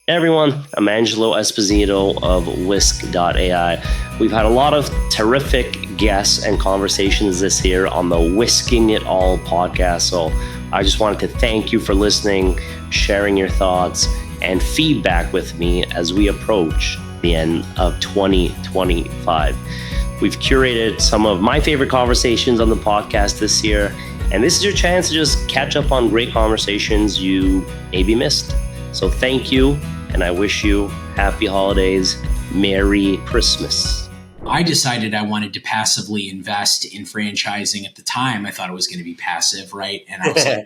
Hey everyone, I'm Angelo Esposito of WISK.ai. We've had a lot of terrific guests and conversations this year on the WISKing It All podcast. So I just wanted to thank you for listening, sharing your thoughts, and feedback with me as we approach the end of 2025. We've curated some of my favorite conversations on the podcast this year, and this is your chance to just catch up on great conversations you maybe missed. So thank you, and I wish you happy holidays, Merry Christmas. I decided I wanted to passively invest in franchising at the time. I thought it was going to be passive, right? And I was like,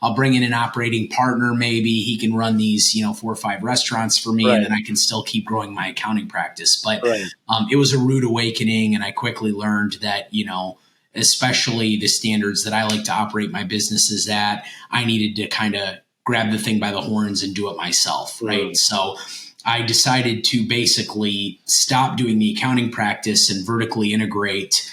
I'll bring in an operating partner. Maybe he can run these, 4 or 5 restaurants for me, and then I can still keep growing my accounting practice. But it was a rude awakening, and I quickly learned that, especially the standards that I like to operate my businesses at, I needed to kind of grab the thing by the horns and do it myself, right? So I decided to basically stop doing the accounting practice and vertically integrate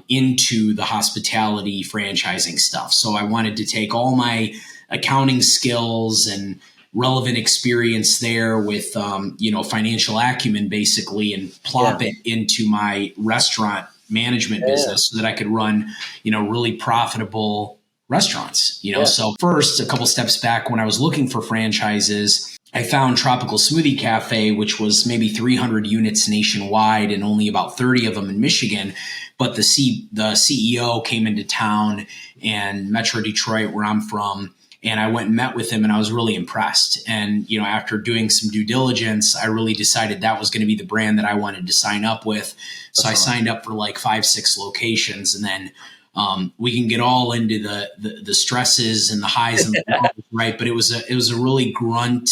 into the hospitality franchising stuff. So I wanted to take all my accounting skills and relevant experience there with, financial acumen basically, and plop it into my restaurant management business so that I could run, really profitable restaurants, So first, a couple steps back, when I was looking for franchises, I found Tropical Smoothie Cafe, which was maybe 300 units nationwide and only about 30 of them in Michigan. But the CEO came into town in Metro Detroit, where I'm from, and I went and met with him, and I was really impressed. And, after doing some due diligence, I really decided that was going to be the brand that I wanted to sign up with. So I signed up for like 5-6 locations, and then we can get all into the stresses and the highs and the lows, right? But it was a really grunt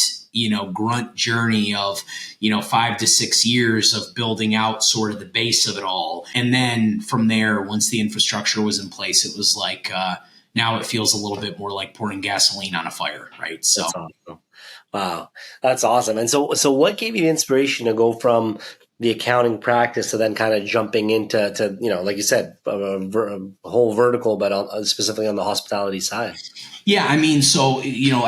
journey of, 5 to 6 years of building out sort of the base of it all. And then from there, once the infrastructure was in place, it was like, now it feels a little bit more like pouring gasoline on a fire, right? So, that's awesome. Wow, that's awesome. And so what gave you the inspiration to go from the accounting practice to then kind of jumping into, like you said, a whole vertical, but specifically on the hospitality side? Yeah, I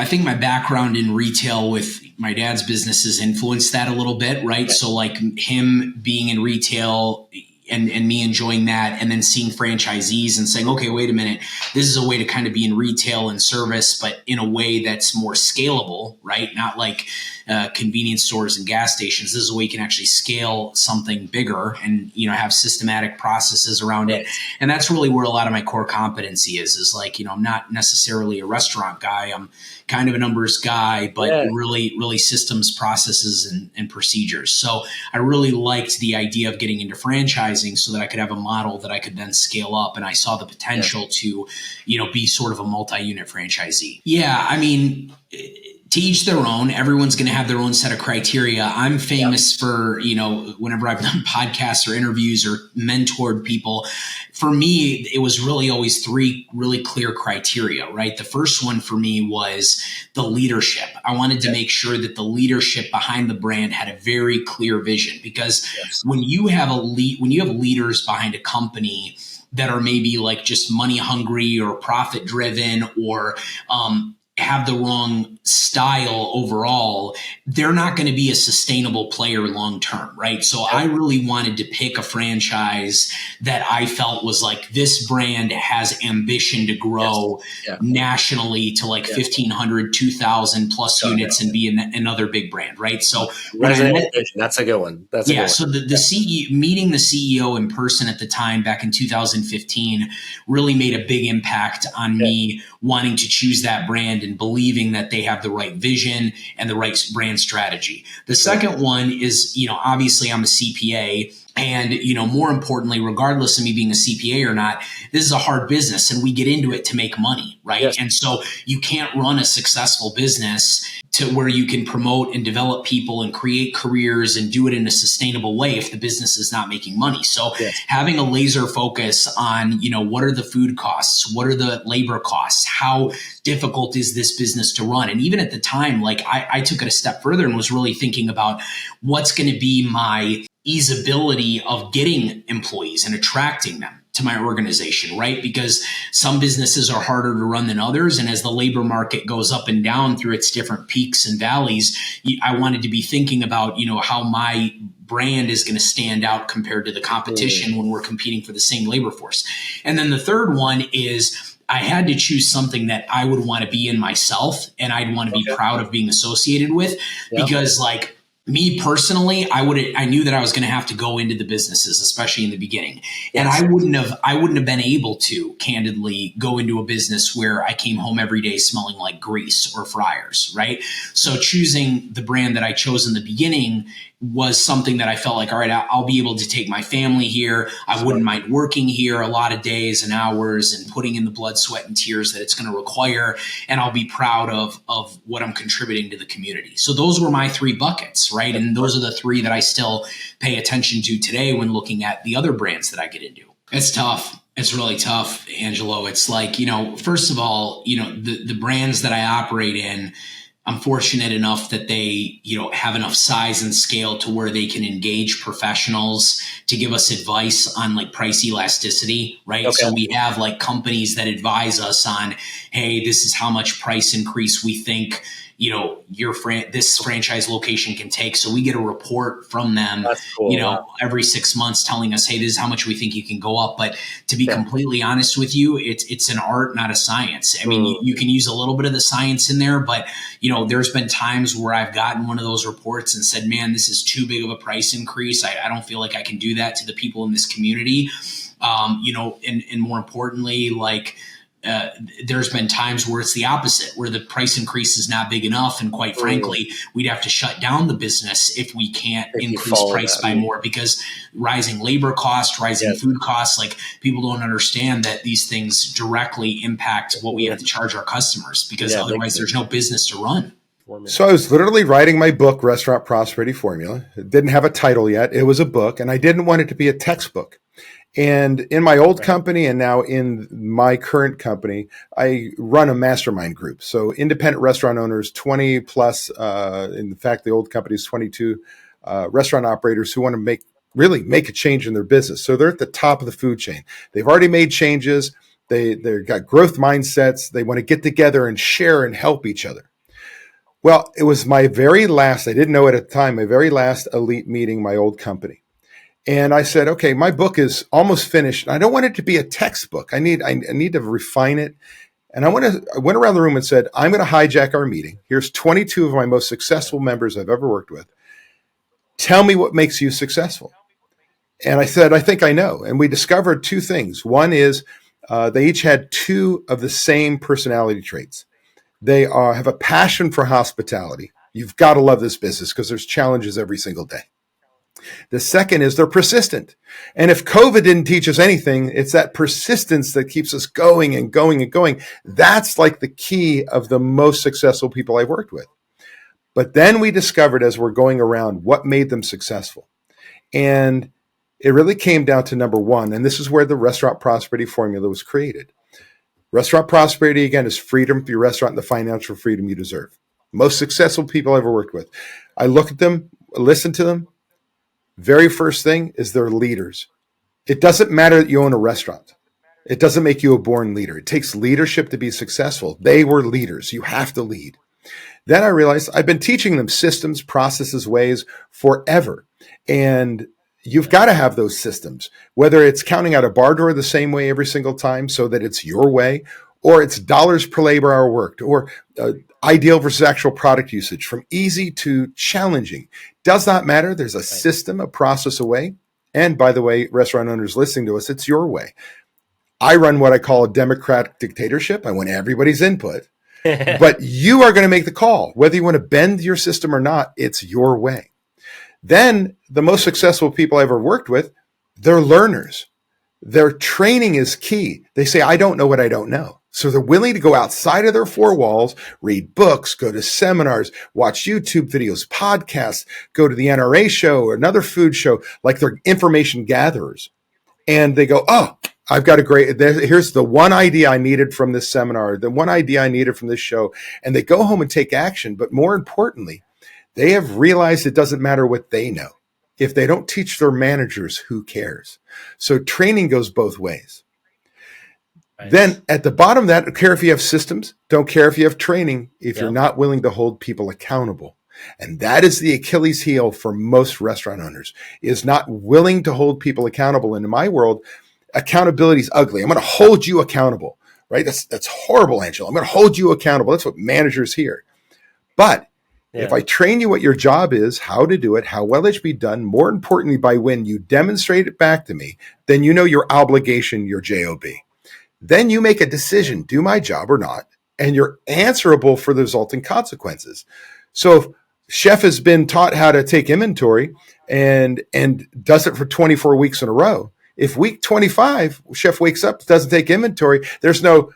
think my background in retail with my dad's businesses influenced that a little bit, right? So like him being in retail and me enjoying that, and then seeing franchisees and saying, okay, wait a minute, this is a way to kind of be in retail and service, but in a way that's more scalable, right? Not like convenience stores and gas stations. This is a way you can actually scale something bigger and, have systematic processes around it. And that's really where a lot of my core competency is like, I'm not necessarily a restaurant guy. I'm kind of a numbers guy, but really, really systems, processes, and procedures. So I really liked the idea of getting into franchising so that I could have a model that I could then scale up. And I saw the potential to, be sort of a multi-unit franchisee. Yeah, to each their own. Everyone's going to have their own set of criteria. I'm famous for, whenever I've done podcasts or interviews or mentored people, for me, it was really always 3 really clear criteria, right? The first one for me was the leadership. I wanted to make sure that the leadership behind the brand had a very clear vision, because when you have leaders behind a company that are maybe like just money hungry or profit driven, or have the wrong style overall, they're not going to be a sustainable player long term, right? So I really wanted to pick a franchise that I felt was like, this brand has ambition to grow nationally to like 1,500, 2,000 plus units and be another big brand, right? So that's a good one. That's a good one. So the CEO, meeting the CEO in person at the time back in 2015 really made a big impact on me wanting to choose that brand and believing that they have the right vision and the right brand strategy. The second one is, obviously I'm a CPA, and, more importantly, regardless of me being a CPA or not, this is a hard business and we get into it to make money, right? Yes. And so you can't run a successful business to where you can promote and develop people and create careers and do it in a sustainable way if the business is not making money. So having a laser focus on, what are the food costs? What are the labor costs? How difficult is this business to run? And even at the time, like I took it a step further and was really thinking about what's going to be my easeability of getting employees and attracting them to my organization, right? Because some businesses are harder to run than others. And as the labor market goes up and down through its different peaks and valleys, I wanted to be thinking about, how my brand is going to stand out compared to the competition when we're competing for the same labor force. And then the third one is I had to choose something that I would want to be in myself and I'd want to be proud of being associated with, because like, me personally, I knew that I was going to have to go into the businesses, especially in the beginning. And I wouldn't have been able to candidly go into a business where I came home every day smelling like grease or fryers, right? So choosing the brand that I chose in the beginning was something that I felt like, all right, I'll be able to take my family here. I wouldn't mind working here a lot of days and hours and putting in the blood, sweat, and tears that it's going to require. And I'll be proud of what I'm contributing to the community. So those were my three buckets, right? And those are the three that I still pay attention to today when looking at the other brands that I get into. It's tough. It's really tough, Angelo. It's like, first of all, the brands that I operate in, I'm fortunate enough that they, have enough size and scale to where they can engage professionals to give us advice on like price elasticity, right? Okay. So we have like companies that advise us on, hey, this is how much price increase we think, this franchise location can take. So we get a report from them, cool. Every 6 months telling us, hey, this is how much we think you can go up. But to be completely honest with you, it's an art, not a science. I mean, you can use a little bit of the science in there, but there's been times where I've gotten one of those reports and said, man, this is too big of a price increase. I don't feel like I can do that to the people in this community. And more importantly, like, there's been times where it's the opposite, where the price increase is not big enough. And quite frankly, we'd have to shut down the business if we can't increase price by more, because rising labor costs, rising food costs, like people don't understand that these things directly impact what we have to charge our customers, because otherwise there's no business to run. So I was literally writing my book, Restaurant Prosperity Formula. It didn't have a title yet. It was a book, and I didn't want it to be a textbook. And in my old company and now in my current company, I run a mastermind group. So independent restaurant owners, 20 plus, in fact, the old company is 22 restaurant operators who want to make a change in their business. So they're at the top of the food chain. They've already made changes. They've got growth mindsets. They want to get together and share and help each other. Well, it was my very last, I didn't know it at the time, my very last elite meeting, my old company. And I said, okay, my book is almost finished. I don't want it to be a textbook. I need to refine it. And I went around the room and said, I'm going to hijack our meeting. Here's 22 of my most successful members I've ever worked with. Tell me what makes you successful. And I said, I think I know. And we discovered two things. One is they each had two of the same personality traits. They have a passion for hospitality. You've got to love this business because there's challenges every single day. The second is they're persistent. And if COVID didn't teach us anything, it's that persistence that keeps us going and going and going. That's like the key of the most successful people I've worked with. But then we discovered as we're going around what made them successful. And it really came down to number one. And this is where the Restaurant Prosperity Formula was created. Restaurant prosperity, again, is freedom for your restaurant and the financial freedom you deserve. Most successful people I've ever worked with. I look at them, listen to them. Very first thing is they're leaders. It doesn't matter that you own a restaurant. It doesn't make you a born leader. It takes leadership to be successful. They were leaders. You have to lead. Then I realized I've been teaching them systems, processes, ways forever. And you've got to have those systems, whether it's counting out a bar door the same way every single time so that it's your way, or it's dollars per labor hour worked, or ideal versus actual product usage, from easy to challenging. Does not matter. There's a system, a process, a way. And by the way, restaurant owners listening to us, it's your way. I run what I call a democratic dictatorship. I want everybody's input, but you are going to make the call. Whether you want to bend your system or not, it's your way. Then the most successful people I've ever worked with, they're learners. Their training is key. They say, I don't know what I don't know. So they're willing to go outside of their four walls, read books, go to seminars, watch YouTube videos, podcasts, go to the NRA show or another food show, like they're information gatherers. And they go, oh, I've got here's the one idea I needed from this seminar, the one idea I needed from this show. And they go home and take action. But more importantly, they have realized it doesn't matter what they know. If they don't teach their managers, who cares? So training goes both ways. Right. Then at the bottom of that, don't care if you have systems, don't care if you have training, if you're not willing to hold people accountable. And that is the Achilles heel for most restaurant owners, is not willing to hold people accountable. And in my world, accountability is ugly. I'm going to hold you accountable, right? That's horrible, Angelo. I'm going to hold you accountable. That's what managers hear. But if I train you what your job is, how to do it, how well it should be done, more importantly, by when you demonstrate it back to me, then you know your obligation, your JOB. Then you make a decision, do my job or not, and you're answerable for the resulting consequences. So if chef has been taught how to take inventory and does it for 24 weeks in a row, if week 25, chef wakes up, doesn't take inventory, there's no,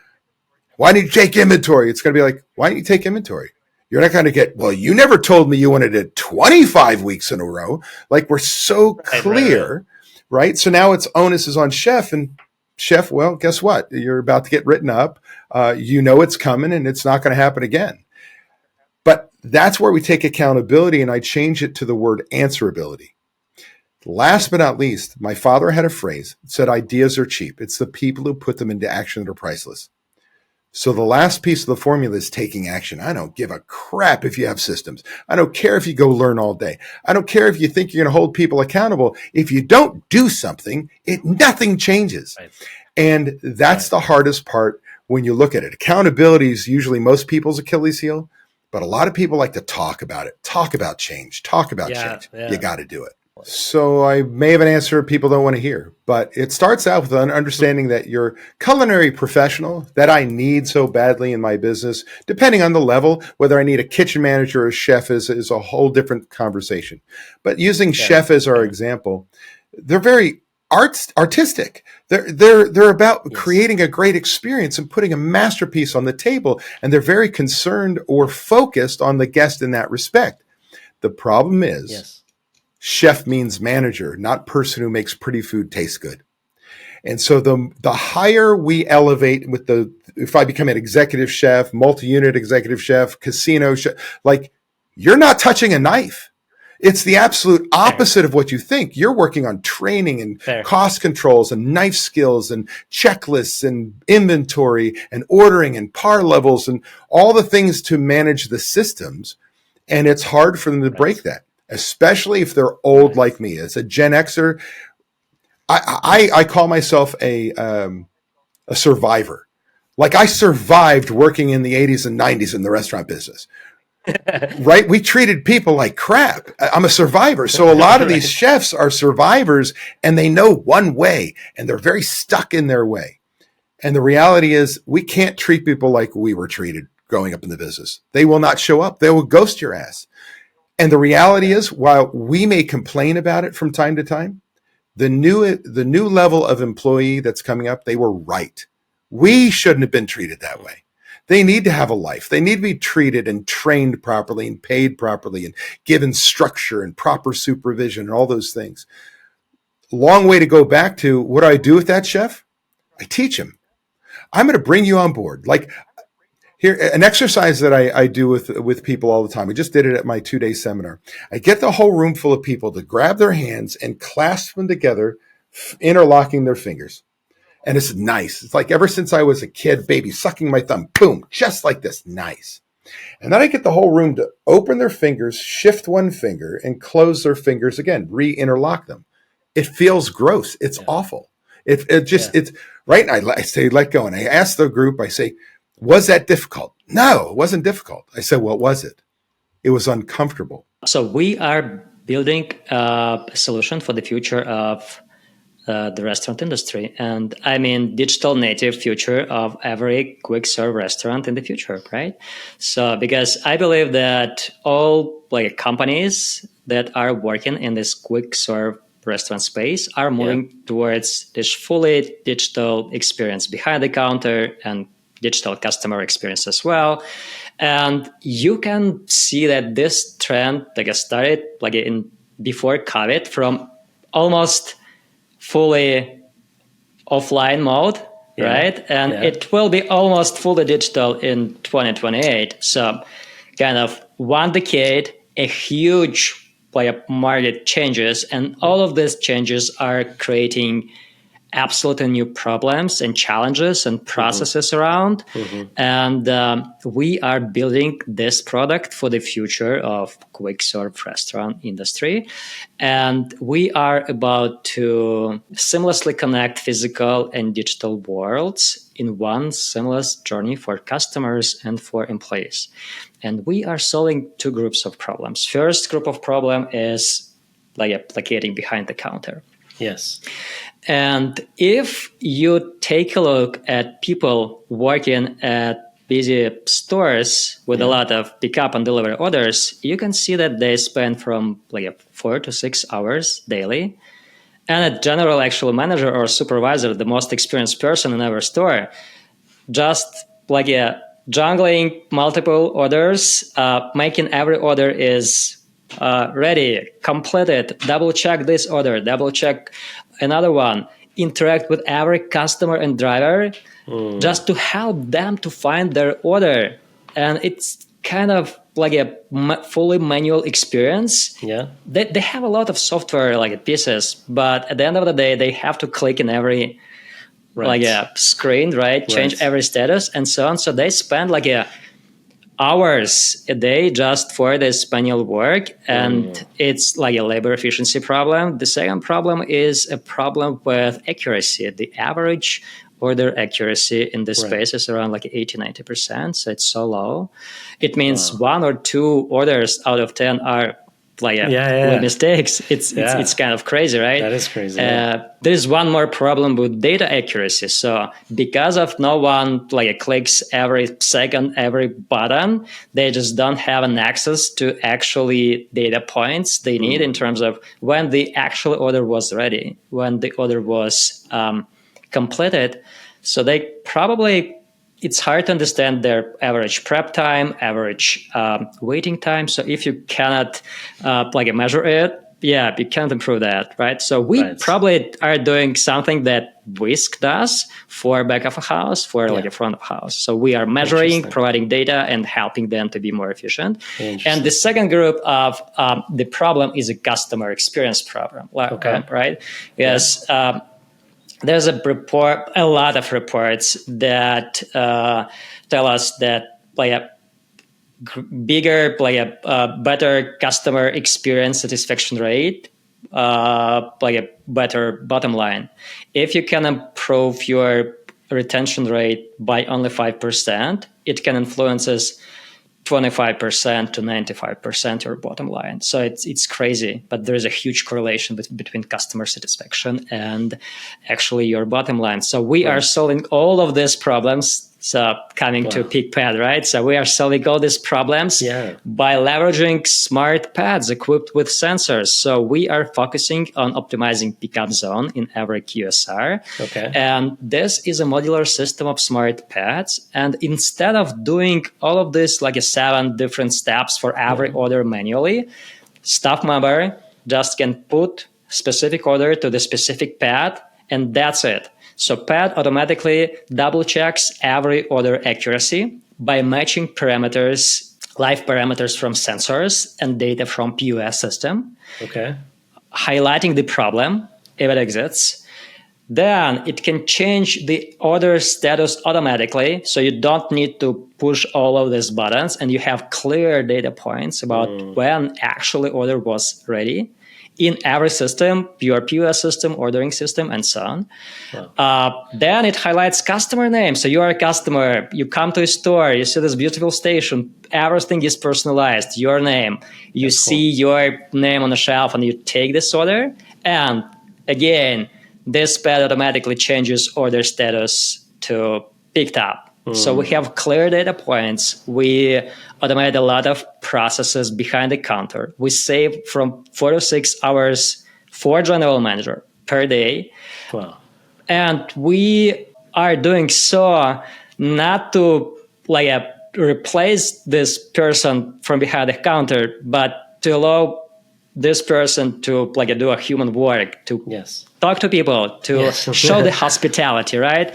why didn't you take inventory? It's going to be like, why didn't you take inventory? You're not going to get, well, you never told me you wanted it 25 weeks in a row. Like, we're so clear, right? So now it's onus is on chef, and chef, well, guess what? You're about to get written up. You know it's coming, and it's not going to happen again. But that's where we take accountability, and I change it to the word answerability. Last but not least, my father had a phrase that said, ideas are cheap. It's the people who put them into action that are priceless. So the last piece of the formula is taking action. I don't give a crap if you have systems. I don't care if you go learn all day. I don't care if you think you're going to hold people accountable. If you don't do something, nothing changes. Right. And that's the hardest part when you look at it. Accountability is usually most people's Achilles heel, but a lot of people like to talk about it, talk about change, talk about change. Yeah. You got to do it. So I may have an answer people don't want to hear, but it starts out with an understanding that you're culinary professional that I need so badly in my business. Depending on the level, whether I need a kitchen manager or a chef is a whole different conversation. But using chef as our example, they're very artistic. They're about creating a great experience and putting a masterpiece on the table, and they're very concerned or focused on the guest in that respect. The problem is, chef means manager, not person who makes pretty food taste good. And so the higher we elevate if I become an executive chef, multi-unit executive chef, casino chef, like, you're not touching a knife. It's the absolute opposite of what you think. You're working on training and cost controls and knife skills and checklists and inventory and ordering and par levels and all the things to manage the systems. And it's hard for them to break that, especially if they're old like me. As a Gen Xer, I call myself a survivor. Like, I survived working in the 80s and 90s in the restaurant business. Right? We treated people like crap. I'm a survivor. So a lot of these chefs are survivors, and they know one way, and they're very stuck in their way. And the reality is, we can't treat people like we were treated growing up in the business. They will not show up. They will ghost your ass. And the reality is, while we may complain about it from time to time, the new level of employee that's coming up, they were right. We shouldn't have been treated that way. They need to have a life. They need to be treated and trained properly and paid properly and given structure and proper supervision and all those things. Long way to go back to, what do I do with that chef? I teach him. I'm going to bring you on board. Like, here, an exercise that I do with people all the time. We just did it at my 2-day seminar. I get the whole room full of people to grab their hands and clasp them together, interlocking their fingers. And it's nice. It's like, ever since I was a kid, baby, sucking my thumb, boom, just like this, nice. And then I get the whole room to open their fingers, shift one finger, and close their fingers again, re-interlock them. It feels gross. It's awful. It's right. And I say, let go. And I ask the group, I say, was that difficult? No, it wasn't difficult. I said, what was it? It was uncomfortable. So we are building a solution for the future of the restaurant industry. And I mean, digital native future of every quick serve restaurant in the future, right? So, because I believe that all companies that are working in this quick serve restaurant space are moving towards this fully digital experience behind the counter and digital customer experience as well. And you can see that this trend started in before COVID from almost fully offline mode, right? And it will be almost fully digital in 2028. So kind of 1 decade, a huge market changes, and all of these changes are creating absolutely new problems and challenges and processes around. And we are building this product for the future of quick serve restaurant industry. And we are about to seamlessly connect physical and digital worlds in one seamless journey for customers and for employees. And we are solving two groups of problems. First group of problem is placating behind the counter. Yes. And if you take a look at people working at busy stores with a lot of pickup and delivery orders, you can see that they spend from 4 to 6 hours daily. And a general actual manager or supervisor, the most experienced person in our store, just jungling multiple orders, making every order is ready, completed, double check this order, double check another one, interact with every customer and driver just to help them to find their order. And it's kind of like a fully manual experience. Yeah. They have a lot of software pieces, but at the end of the day, they have to click in every screen, right? Change every status and so on. So they spend hours a day just for this manual work, and it's a labor efficiency problem. The second problem is a problem with accuracy. The average order accuracy in this space is around 80-90%, so it's so low. It means 1 or 2 orders out of 10 are with mistakes. It's kind of crazy, right? That is crazy. There's one more problem with data accuracy. So because of no one clicks every second, every button, they just don't have an access to actually data points they need in terms of when the actual order was ready, when the order was completed. So they probably, it's hard to understand their average prep time, average waiting time. So if you cannot measure it, you can't improve that, right? So we probably are doing something that WISK does for back of a house, for a front of house. So we are measuring, providing data, and helping them to be more efficient. And the second group of the problem is a customer experience problem, right? Yes. There's a lot of reports that tell us that better customer experience satisfaction rate, a better bottom line. If you can improve your retention rate by only 5%, it can influences 25% to 95% your bottom line. So it's crazy, but there is a huge correlation between customer satisfaction and actually your bottom line. So we are solving all of these problems. So coming to pick pad, right? So we are solving all these problems by leveraging smart pads equipped with sensors. So we are focusing on optimizing pickup zone in every QSR. And this is a modular system of smart pads. And instead of doing all of this 7 different steps for every order manually, staff member just can put specific order to the specific pad, and that's it. So pad automatically double checks every order accuracy by matching parameters, live parameters from sensors and data from POS system, highlighting the problem if it exists. Then it can change the order status automatically, so you don't need to push all of these buttons, and you have clear data points about when actually order was ready in every system, your POS system, ordering system, and so on. Then it highlights customer name. So you are a customer, you come to a store, you see this beautiful station, everything is personalized, your name. You see your name on the shelf and you take this order. And again, this pad automatically changes order status to picked up. So we have clear data points. We automate a lot of processes behind the counter. We save from 4 to 6 hours for general manager per day. And we are doing so not to replace this person from behind the counter, but to allow this person to do a human work, to talk to people, to show the hospitality, right?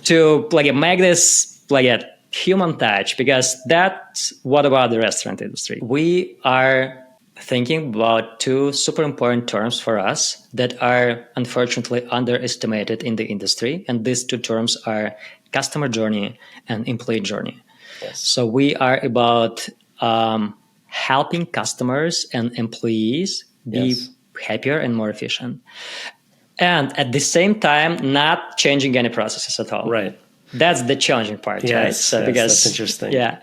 To make this a human touch, because that's what about the restaurant industry. We are thinking about two super important terms for us that are unfortunately underestimated in the industry. And these two terms are customer journey and employee journey. Yes. So we are about helping customers and employees be happier and more efficient. And at the same time, not changing any processes at all. Right. That's the challenging part, right? So because that's interesting. Yeah.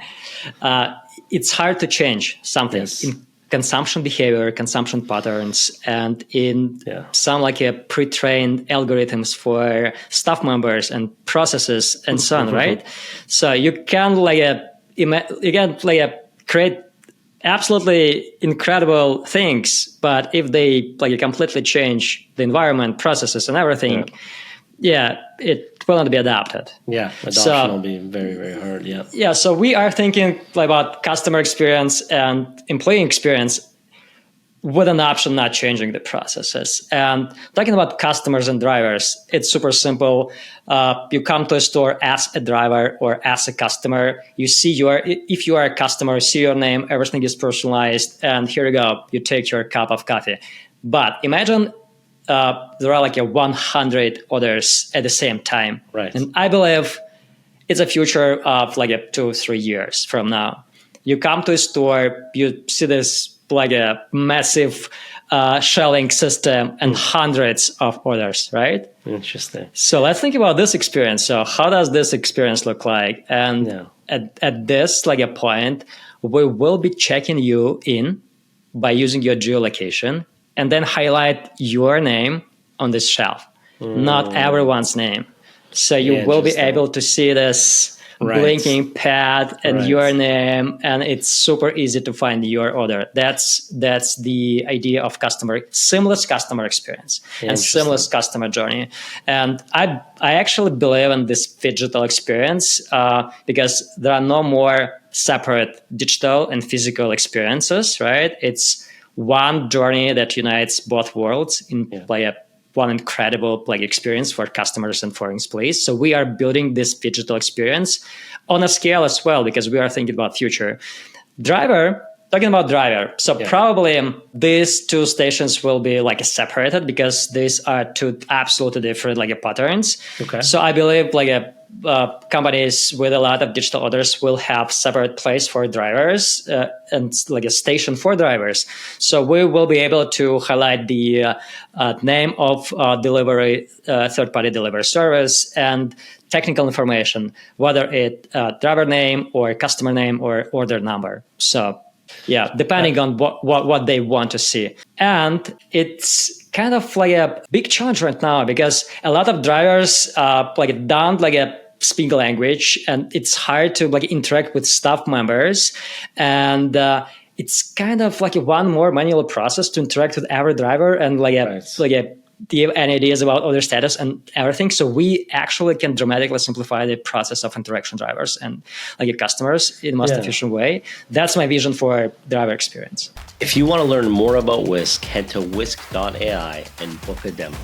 It's hard to change something in consumption behavior, consumption patterns, and in some like a pre-trained algorithms for staff members and processes and so on, right? So you can create absolutely incredible things, but if they completely change the environment, processes, and everything, it will not be adapted. Yeah, adoption will be very, very hard. Yeah. Yeah, so we are thinking about customer experience and employee experience with an option not changing the processes. And talking about customers and drivers, it's super simple. You come to a store as a driver or as a customer. You see if you are a customer, see your name, everything is personalized, and here you go. You take your cup of coffee. But imagine there are 100 orders at the same time. Right. And I believe it's a future of 2-3 years from now. You come to a store, you see this a massive shelling system and hundreds of orders, right? Interesting. So let's think about this experience. So how does this experience look like? And at this a point, we will be checking you in by using your geolocation and then highlight your name on this shelf, not everyone's name. So you will be able to see this blinking pad and your name, and it's super easy to find your order. That's the idea of seamless customer experience and seamless customer journey. And I actually believe in this digital experience because there are no more separate digital and physical experiences, right? It's one journey that unites both worlds in one incredible experience for customers and for employees. So we are building this digital experience on a scale as well, because we are thinking about future. Talking about driver. So probably these two stations will be separated because these are two absolutely different patterns. Okay. So I believe companies with a lot of digital orders will have separate place for drivers and a station for drivers. So we will be able to highlight the name of delivery, third-party delivery service, and technical information, whether it driver name or customer name or order number. So depending on what they want to see. And it's kind of a big challenge right now because a lot of drivers don't speak language, and it's hard to interact with staff members. And it's kind of one more manual process to interact with every driver and do you have any ideas about order status and everything? So we actually can dramatically simplify the process of interaction drivers and customers in the most efficient way. That's my vision for driver experience. If you want to learn more about WISK, head to wisk.ai and book a demo.